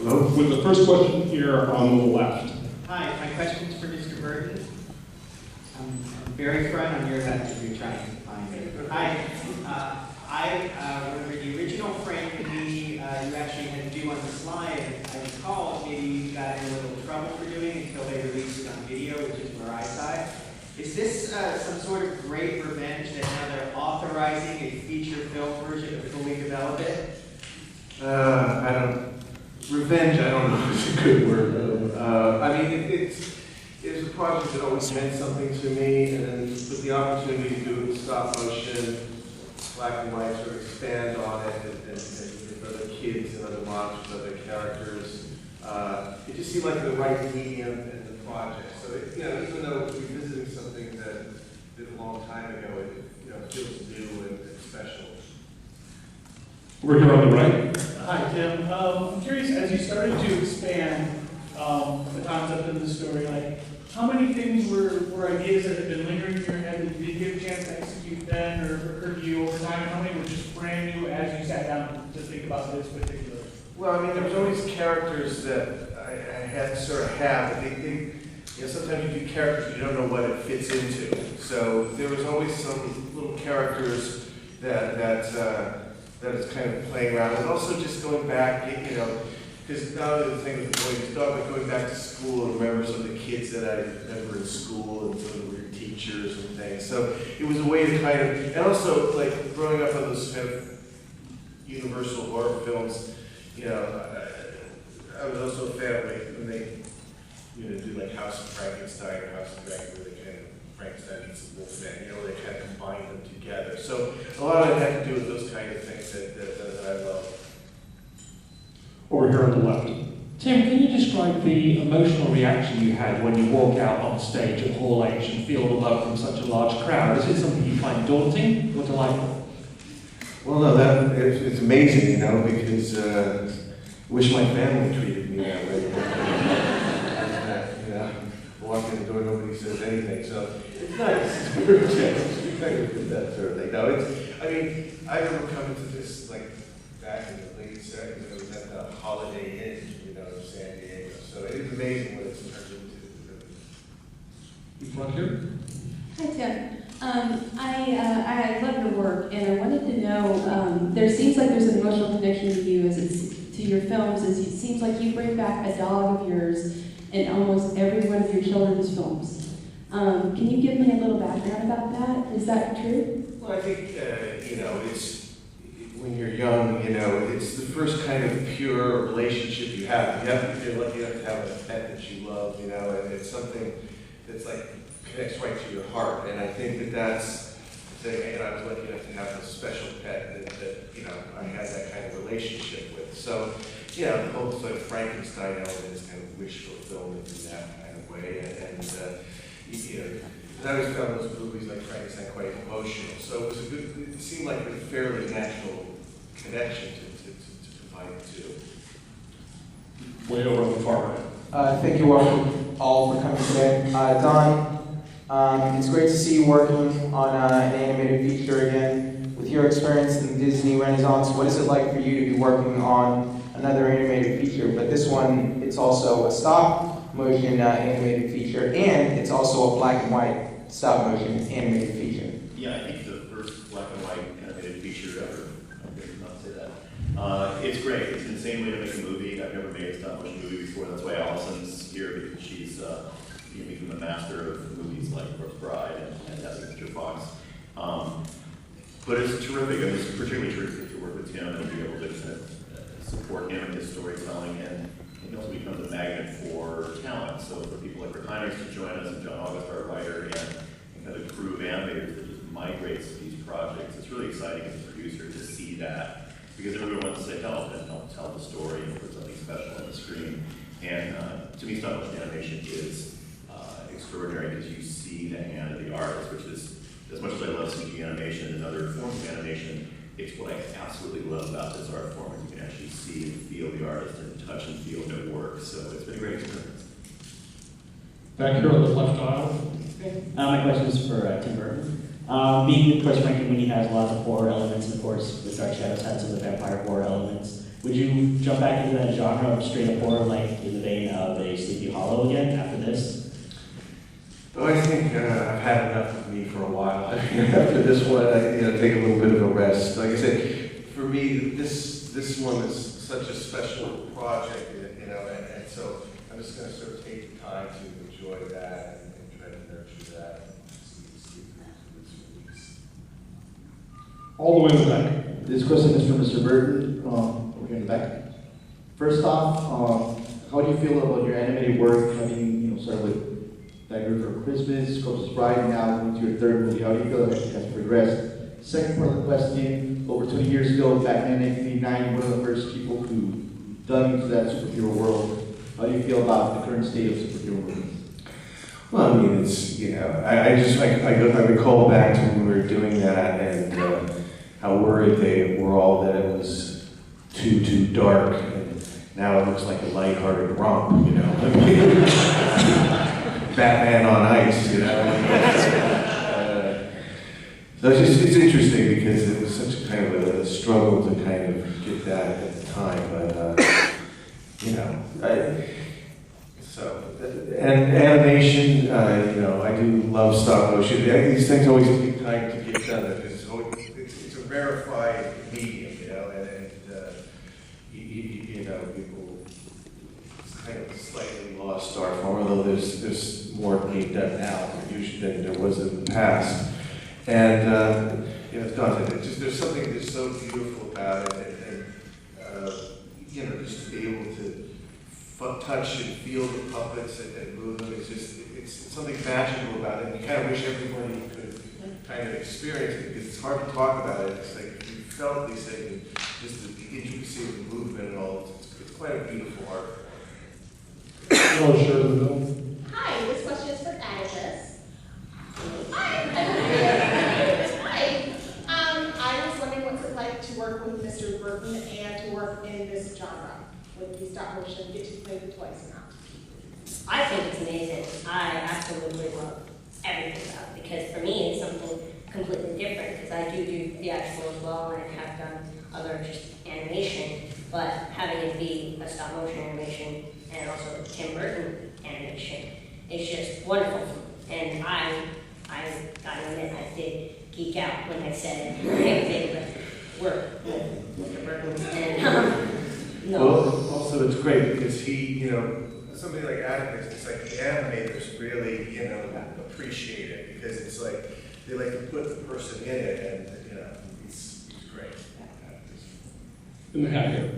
Hello? With the first question here on the left. Hi, my question's for Mr. Burton. Very front on your left if you're trying to find it. Hi, I remember the original Frankenweenie you actually had to do on the slide. I recall maybe you got in a little trouble for doing it until they released it on video, which is where I saw it. Is this some sort of great revenge that now they're authorizing a feature film version to fully develop it? Revenge, I don't know if it's a good word. I mean, it's a project that always meant something to me, and then with the opportunity to do it in stop motion, black and white, sort of expand on it, and with other kids and other monsters, other characters, it just seemed like the right medium in the project. So, even though we're revisiting something that did a long time ago, it feels new and special. We're here on the right. Hi, Tim. I'm curious, as you started to expand the concept of the story, like, how many things were ideas that had been lingering in your head that you didn't get a chance to execute then or occurred to you over time? How many were just brand new as you sat down to think about this particular? Well, I mean, there was always characters that I had to sort of have. Sometimes you do characters you don't know what it fits into. So there was always some little characters that is kind of playing around, and also just going back, because not only the thing with the boy dog, but going back to school and remember some of the kids that I remember in school and some of the weird teachers and things. So it was a way to kind of, and also like growing up on those kind of Universal horror films, I was also a fan of when they do like House of Frankenstein or House of Dracula, where they kind of Frankenstein meets the Wolfman, where they kind of combine them together. So a lot of it had to do with those kind of things that I love. Over here on the left. Tim, can you describe the emotional reaction you had when you walk out on stage at Hall H and feel the love from such a large crowd? Is it something you find daunting or delightful? Well, no, it's amazing, because I wish my family treated me that way. Walk in the door, nobody says anything, so it's nice. It's very generous. That sort of thing. No, I mean, I remember coming to this like back in the late 70s. It was at the Holiday Inn, San Diego. So it is amazing what it's turned into. Front here. Hi, Tim. I love your work, and I wanted to know, there seems like there's an emotional connection to you to your films, as it seems like you bring back a dog of yours in almost every one of your children's films. Can you give me a little background about that? Is that true? Well, I think, it's, when you're young, it's the first kind of pure relationship you have. You're lucky enough to have a pet that you love, and it's something that's like, connects right to your heart. And I think that's the thing, I was lucky enough to have a special pet that I had that kind of relationship with. So, the whole sort of Frankenstein element is kind of wish fulfillment in that kind of way. And I always found those movies like Frankenstein quite emotional. So it seemed like a fairly natural connection to provide the two. Way over on the far right. Thank you all for coming today. Don, it's great to see you working on an animated feature again. With your experience in the Disney Renaissance, what is it like for you to be working on another animated feature? But this one, it's also a stop motion animated feature, and it's also a black and white stop motion animated feature. Yeah, I think the first black and white animated feature ever. I'm going to not say that. It's great. It's an insane way to make a movie. I've never made a stop motion movie before. That's why Allison's here, because she's become a master of movies like Brooke Bride and Atticus Shaffer. But it's terrific. I mean, it's particularly terrific to work with Tim and be able to support him in his storytelling, and he also becomes a magnet for talent. So for people like Rick Heinrichs to join us, and John August, our writer, and kind of the crew of animators that just migrates to these projects, it's really exciting as a producer to see that, because everyone wants to help tell the story and put something special on the screen. And to me, stop motion animation is extraordinary, because you see the hand of the artist, which is, as much as I love CG animation and other forms of animation, it's what I absolutely love about this art form. You can actually see and feel the artist and touch and feel their work. So it's been a great experience. Back here on the left aisle. My question is for Tim Burton. Being, of course, Frankenweenie has lots of horror elements, and of course, the Dark Shadows had some of the vampire horror elements. Would you jump back into that genre of straight up horror, like in the vein of a Sleepy Hollow again after this? Oh, I think I've had enough of me for a while. After this one, I take a little bit of a rest. Like I said, for me, this one is such a special project, and so I'm just going to sort of take the time to enjoy that and try to nurture that. All the way in the back. This question is from Mr. Burton, over here in the back. First off, how do you feel about your animated work, having started with Nightmare Before Christmas, Corpse Bride, now into your third movie? How do you feel that it has progressed? Second part of the question, over 20 years ago, Batman 1989, one of the first people who dug into that superhero world. How do you feel about the current state of superhero movies? Well, I mean, it's, I recall back to when we were doing that and how worried they were all that it was too dark, and now it looks like a lighthearted romp, Batman on ice, So it's interesting because it was such a kind of a struggle to kind of get that at the time, but and animation, I do love stop motion. These things always take time to get done because it's a rarefied medium, people kind of slightly lost art form, although there's more being done now than there was in the past. And it's daunting. There's something that's so beautiful about it, and just to be able to touch and feel the puppets and move them. It's something magical about it. And you kind of wish everybody could kind of experience it because it's hard to talk about it. It's like you felt these things, just the intricacy of the movement and all. It's quite a beautiful art. Hello, Shirley. Hi, this question is for Atticus. Hi. I was wondering what's it like to work with Mr. Burton and to work in this genre with the stop motion, get to play the toys or not? I think it's amazing. I absolutely love everything about it because for me it's something completely different because I do theatrical as well and I have done other just animation, but having it be a stop motion animation and also Tim Burton animation is just wonderful for me. And I gotta admit, I did geek out when I said I did work with Mr. Burton and no. Well, also it's great because he, somebody like Atticus, it's like the animators really, appreciate it because it's like they like to put the person in it, and he's great. In the hat here.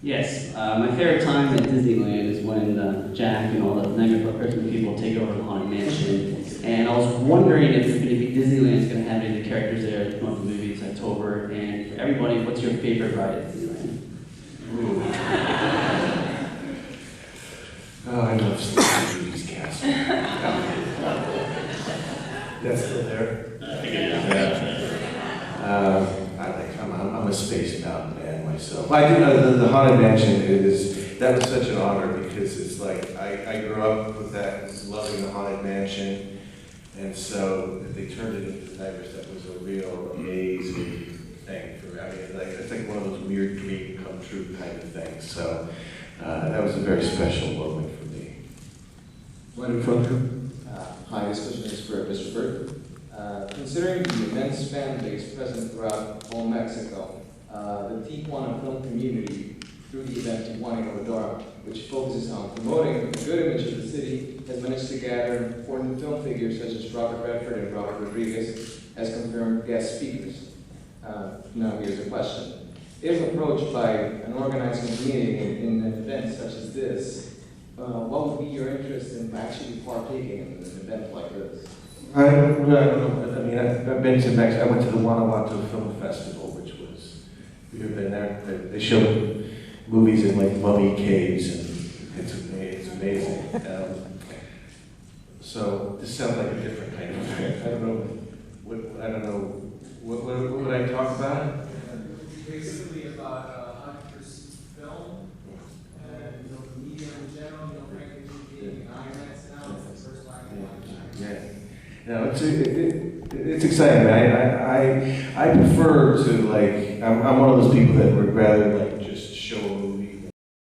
Yes, my favorite time at Disneyland is when Jack and all the Nightmare Before Christmas people take over the Haunted Mansion. And I was wondering if Disneyland's going to have any of the characters there this month of the movie. It's October. And for everybody, what's your favorite ride at Disneyland? Oh, I love Sleeping Beauty's castle. That's still there? I think it is. I'm a Space Mountain man myself. I do the Haunted Mansion that was such an honor because it's like I grew up with that, loving the Haunted Mansion, and so they turned it into Nightmares. That was a real amazing thing for me. I mean, it's like one of those weird dream come true kind of things. So that was a very special moment for me. Right in front of you. Hi, this question is for Mr. Burton. Considering the immense fan base present throughout all Mexico, the Tijuana film community, through the event Tijuana Innovadora, which focuses on promoting a good image of the city, has managed to gather important film figures such as Robert Redford and Robert Rodriguez as confirmed guest speakers. Now here's a question. If approached by an organizing community in an event such as this, what would be your interest in actually partaking in an event like this? I don't know. I mean, I've been to Mexico. I went to the Guanajuato Film Festival, which was, we've been there. They show movies in like mummy caves, and it's amazing. So this sounds like a different kind of thing. I don't know. What would I talk about? Basically about Atticus film and the media in general. Frankenweenie being IMAX now. It's the first black and white. Yeah. No, it's exciting, man. I prefer to I'm one of those people that would rather